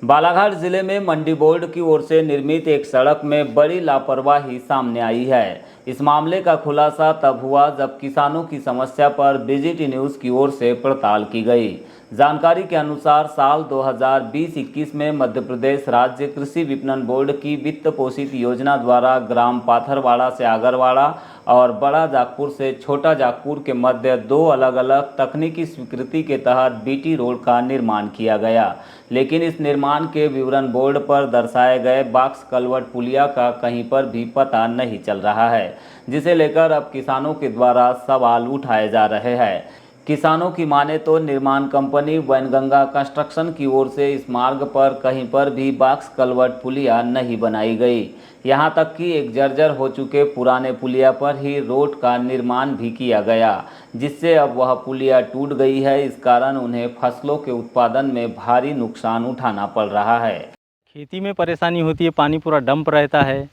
बालाघाट जिले में मंडी बोर्ड की ओर से निर्मित एक सड़क में बड़ी लापरवाही सामने आई है। इस मामले का खुलासा तब हुआ जब किसानों की समस्या पर बीजीटी न्यूज़ की ओर से पड़ताल की गई। जानकारी के अनुसार साल 2020-21 में मध्य प्रदेश राज्य कृषि विपणन बोर्ड की वित्त पोषित योजना द्वारा ग्राम पाथरवाड़ा से आगरवाड़ा और बड़ा जागपुर से छोटा जागपुर के मध्य दो अलग अलग तकनीकी स्वीकृति के तहत बीटी रोड का निर्माण किया गया, लेकिन इस निर्माण के विवरण बोर्ड पर दर्शाए गए बॉक्स कलवर्ट पुलिया का कहीं पर भी पता नहीं चल रहा है, जिसे लेकर अब किसानों के द्वारा सवाल उठाए जा रहे हैं। किसानों की माने तो निर्माण कंपनी वैनगंगा कंस्ट्रक्शन की ओर से इस मार्ग पर कहीं पर भी बॉक्स कलवर्ट पुलिया नहीं बनाई गई। यहां तक कि एक जर्जर हो चुके पुराने पुलिया पर ही रोड का निर्माण भी किया गया, जिससे अब वह पुलिया टूट गई है। इस कारण उन्हें फसलों के उत्पादन में भारी नुकसान उठाना पड़ रहा है। खेती में परेशानी होती है, पानी पूरा डंप रहता है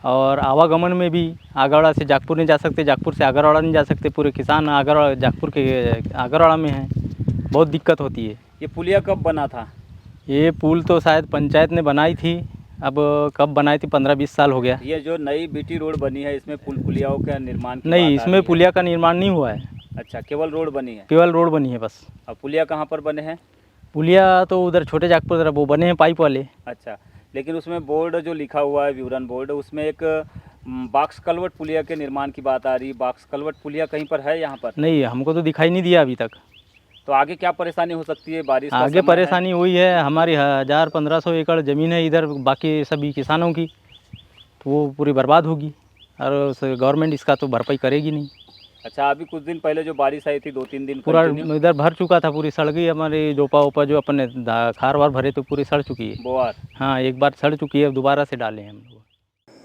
और आवागमन में भी आगरवाड़ा से जागपुर नहीं जा सकते, जागपुर से आगरवाड़ा नहीं जा सकते। पूरे किसान आगरवाड़ा जागपुर के आगरवाड़ा में हैं, बहुत दिक्कत होती है। ये पुलिया कब बना था? ये पुल तो शायद पंचायत ने बनाई थी, अब कब बनाई थी 15-20 साल हो गया। ये जो नई बीटी रोड बनी है इसमें पुलियाओं का निर्माण नहीं, इसमें पुलिया का निर्माण नहीं हुआ है। अच्छा, केवल रोड बनी है? केवल रोड बनी है बस। अब पुलिया कहाँ पर बने हैं? पुलिया तो उधर छोटे जागपुर तरफ वो बने हैं, पाइप वाले। अच्छा, लेकिन उसमें बोर्ड जो लिखा हुआ है विवरण बोर्ड, उसमें एक बॉक्स कलवर्ट पुलिया के निर्माण की बात आ रही है। बॉक्स कलवर्ट पुलिया कहीं पर है यहाँ पर? नहीं, हमको तो दिखाई नहीं दिया अभी तक। तो आगे क्या परेशानी हो सकती है? बारिश आगे परेशानी हुई है, हमारी 1000-1500 एकड़ ज़मीन है इधर, बाकी सभी किसानों की, तो वो पूरी बर्बाद होगी और गवर्नमेंट इसका तो भरपाई करेगी नहीं। अच्छा, अभी कुछ दिन पहले जो बारिश आई थी 2-3 दिन पूरा इधर भर चुका था, पूरी सड़ गई हमारी डोपा ओपा जो अपने खार वार भरे तो पूरी सड़ चुकी है। बोआर? हाँ, एक बार सड़ चुकी है, दोबारा से डाले हैं हम लोग।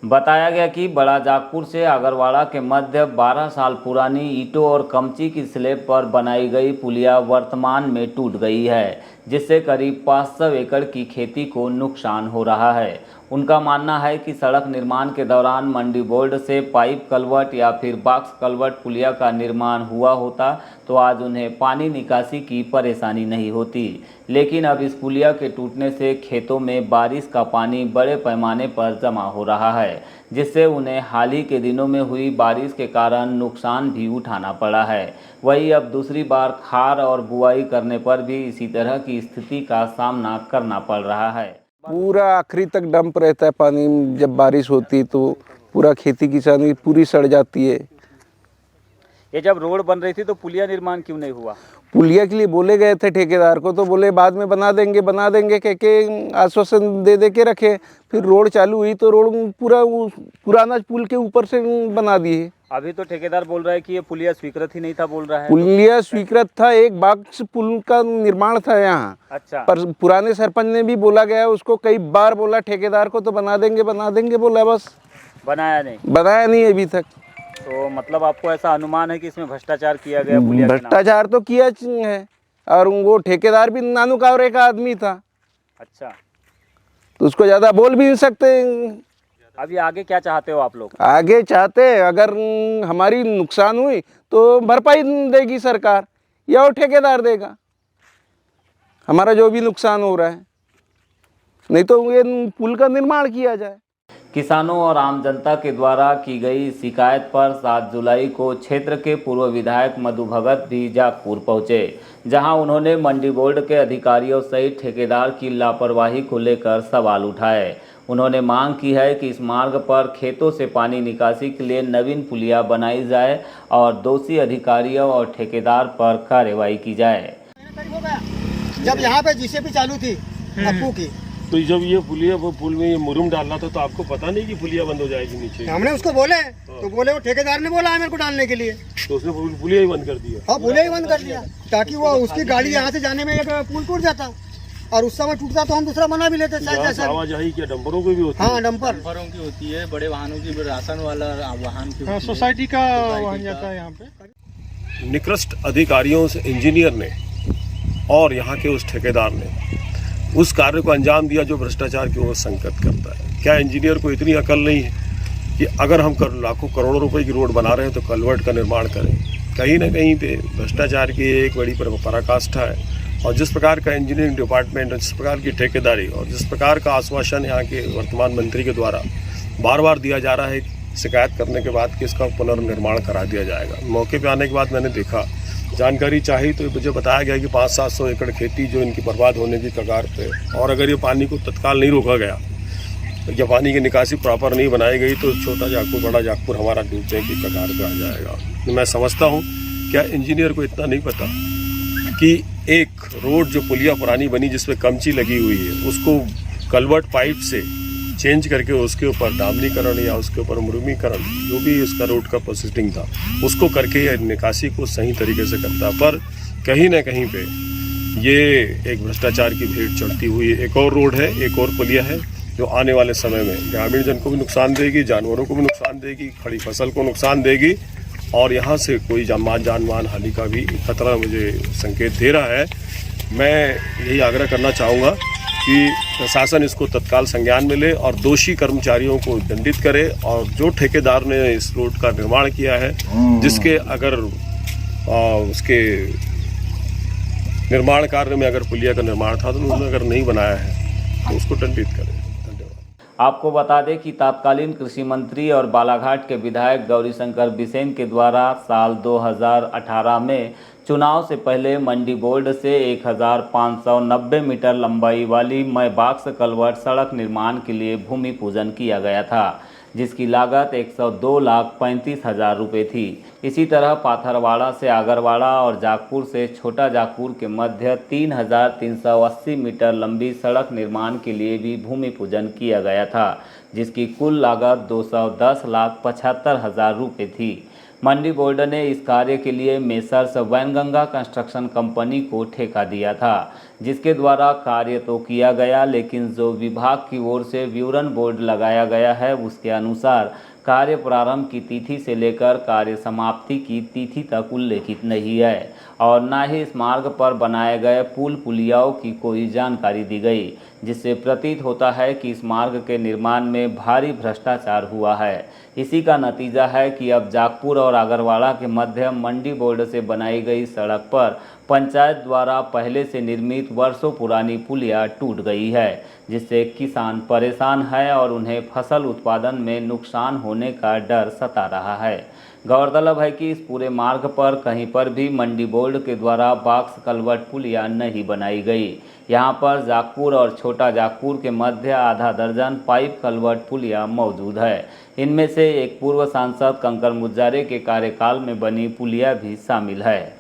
बताया गया कि बड़ा जागपुर से आगरवाड़ा के मध्य 12 साल पुरानी ईंटों और कमची की स्लैब पर बनाई गई पुलिया वर्तमान में टूट गई है, जिससे करीब 500 एकड़ की खेती को नुकसान हो रहा है। उनका मानना है कि सड़क निर्माण के दौरान मंडी बोर्ड से पाइप कलवर्ट या फिर बॉक्स कलवर्ट पुलिया का निर्माण हुआ होता तो आज उन्हें पानी निकासी की परेशानी नहीं होती, लेकिन अब इस पुलिया के टूटने से खेतों में बारिश का पानी बड़े पैमाने पर जमा हो रहा है, जिससे उन्हें हाल ही के दिनों में हुई बारिश के कारण नुकसान भी उठाना पड़ा है। वहीं अब दूसरी बार खार और बुआई करने पर भी इसी तरह की स्थिति का सामना करना पड़ रहा है। पूरा आखिरी तक डंप रहता है पानी, जब बारिश होती तो पूरा खेती किसानी पूरी सड़ जाती है। ये जब रोड बन रही थी तो पुलिया निर्माण क्यों नहीं हुआ? पुलिया के लिए बोले गए थे ठेकेदार को, तो बोले बाद में बना देंगे कह के आश्वासन दे के रखे। फिर रोड चालू हुई तो रोड पूरा पुराना पुल के ऊपर से बना दिए। अभी तो ठेकेदार बोल रहा है कि ये पुलिया स्वीकृत ही नहीं था, बोल रहा है। पुलिया स्वीकृत था, एक बॉक्स पुल का निर्माण था यहाँ। अच्छा, पर पुराने सरपंच ने भी बोला गया उसको, कई बार बोला ठेकेदार को तो बना देंगे बोला, बस बनाया नहीं अभी तक। तो मतलब आपको ऐसा अनुमान है कि इसमें भ्रष्टाचार किया गया? पुलिया भ्रष्टाचार तो किया है, और वो ठेकेदार भी नानू कावरे का आदमी था। अच्छा, तो उसको ज्यादा बोल भी नहीं सकते। अभी आगे क्या चाहते हो आप लोग? आगे चाहते अगर हमारी नुकसान हुई तो भरपाई देगी सरकार या वो ठेकेदार देगा हमारा जो भी नुकसान हो रहा है, नहीं तो ये पुल का निर्माण किया जाए। किसानों और आम जनता के द्वारा की गई शिकायत पर 7 जुलाई को क्षेत्र के पूर्व विधायक मधु भगत भी जागपुर पहुंचे, जहां उन्होंने मंडी बोर्ड के अधिकारियों सहित ठेकेदार की लापरवाही को लेकर सवाल उठाए। उन्होंने मांग की है कि इस मार्ग पर खेतों से पानी निकासी के लिए नवीन पुलिया बनाई जाए और दोषी अधिकारियों और ठेकेदार पर कार्रवाई की जाए। जब यहाँ पे जीसीबी चालू थी अप्पू की, तो जब ये पुल में ये मुरुम डालना था तो आपको पता नहीं कि पुलिया बंद हो जाएगी नीचे? हमने उसको बोले तो बोले वो ठेकेदार ने बोला है मेरे को डालने के लिए, तो उसने पुलिया ही बंद कर दिया। हाँ, पुलिया ही बंद कर दिया ताकि वो उसकी गाड़ी यहाँ से जाने में एक पुल टूट जाता और उस समय टूटता तो हम दूसरा बना भी लेते। आवाजाही क्या डंपरों की भी होती है? हाँ, डंपरों की होती है, बड़े वाहनों की, राशन वाला वाहन की, सोसाइटी का वाहन जाता है यहाँ पे। निकृष्ट अधिकारियों से इंजीनियर ने और यहाँ के उस ठेकेदार ने उस कार्य को अंजाम दिया जो भ्रष्टाचार की ओर संकेत करता है। क्या इंजीनियर को इतनी अकल नहीं है कि अगर हम लाखों करोड़ों रुपए की रोड बना रहे हैं तो कलवर्ट का निर्माण करें? कहीं ना कहीं पे भ्रष्टाचार की एक बड़ी पराकाष्ठा है और जिस प्रकार का इंजीनियरिंग डिपार्टमेंट, जिस प्रकार की ठेकेदारी और जिस प्रकार का आश्वासन यहाँ के वर्तमान मंत्री के द्वारा बार बार दिया जा रहा है शिकायत करने के बाद कि इसका पुनर्निर्माण करा दिया जाएगा। मौके पे आने के बाद मैंने देखा, जानकारी चाहिए तो मुझे बताया गया कि 500-700 एकड़ खेती जो इनकी बर्बाद होने की कगार पे, और अगर ये पानी को तत्काल नहीं रोका गया या पानी की निकासी प्रॉपर नहीं बनाई गई तो छोटा जागपुर बड़ा जागपुर हमारा डूबने की कगार पे आ जाएगा। मैं समझता हूँ क्या इंजीनियर को इतना नहीं पता कि एक रोड जो पुलिया पुरानी बनी जिसमें कमची लगी हुई है उसको कलवर्ट पाइप से चेंज करके उसके ऊपर डामनीकरण या उसके ऊपर मुर्मीकरण जो भी उसका रोड का प्रोसेसिंग था उसको करके ये निकासी को सही तरीके से करता, पर कहीं ना कहीं पे ये एक भ्रष्टाचार की भेंट चढ़ती हुई एक और रोड है, एक और पुलिया है जो आने वाले समय में ग्रामीण जन को भी नुकसान देगी, जानवरों को भी नुकसान देगी, खड़ी फसल को नुकसान देगी और यहाँ से कोई जानमान हानि का भी खतरा मुझे संकेत दे रहा है। मैं यही आग्रह करना चाहूँगा कि प्रशासन इसको तत्काल संज्ञान में ले और दोषी कर्मचारियों को दंडित करे, और जो ठेकेदार ने इस रोड का निर्माण किया है जिसके अगर उसके निर्माण कार्य में अगर पुलिया का निर्माण था तो उन्होंने अगर नहीं बनाया है तो उसको दंडित करें। आपको बता दें कि तत्कालीन कृषि मंत्री और बालाघाट के विधायक गौरीशंकर बिसेन के द्वारा साल 2018 में चुनाव से पहले मंडी बोर्ड से 1590 मीटर लंबाई वाली मय बॉक्स कलवर्ट सड़क निर्माण के लिए भूमि पूजन किया गया था, जिसकी लागत 102,35,000 रुपये थी। इसी तरह पाथरवाड़ा से आगरवाड़ा और जागपुर से छोटा जागपुर के मध्य 3,380 मीटर लंबी सड़क निर्माण के लिए भी भूमि पूजन किया गया था, जिसकी कुल लागत 210,75,000 रुपये थी। मंडी बोर्ड ने इस कार्य के लिए मेसर्स वैनगंगा कंस्ट्रक्शन कंपनी को ठेका दिया था, जिसके द्वारा कार्य तो किया गया, लेकिन जो विभाग की ओर से विवरण बोर्ड लगाया गया है उसके अनुसार कार्य प्रारंभ की तिथि से लेकर कार्य समाप्ति की तिथि तक उल्लेखित नहीं है और न ही इस मार्ग पर बनाए गए पुल पुलियाओं की कोई जानकारी दी गई, जिससे प्रतीत होता है कि इस मार्ग के निर्माण में भारी भ्रष्टाचार हुआ है। इसी का नतीजा है कि अब जागपुर और आगरवाड़ा के मध्य मंडी बोर्ड से बनाई गई सड़क पर पंचायत द्वारा पहले से निर्मित वर्षों पुरानी पुलिया टूट गई है, जिससे किसान परेशान है और उन्हें फसल उत्पादन में नुकसान होने का डर सता रहा है। गौरतलब है कि इस पूरे मार्ग पर कहीं पर भी मंडी बोर्ड के द्वारा बॉक्स कलवर्ट पुलिया नहीं बनाई गई। यहाँ पर जागपुर और छोटा जागपुर के मध्य आधा दर्जन पाइप कलवर्ट पुलिया मौजूद है। इनमें से एक पूर्व सांसद कंकर मुजारे के कार्यकाल में बनी पुलिया भी शामिल है।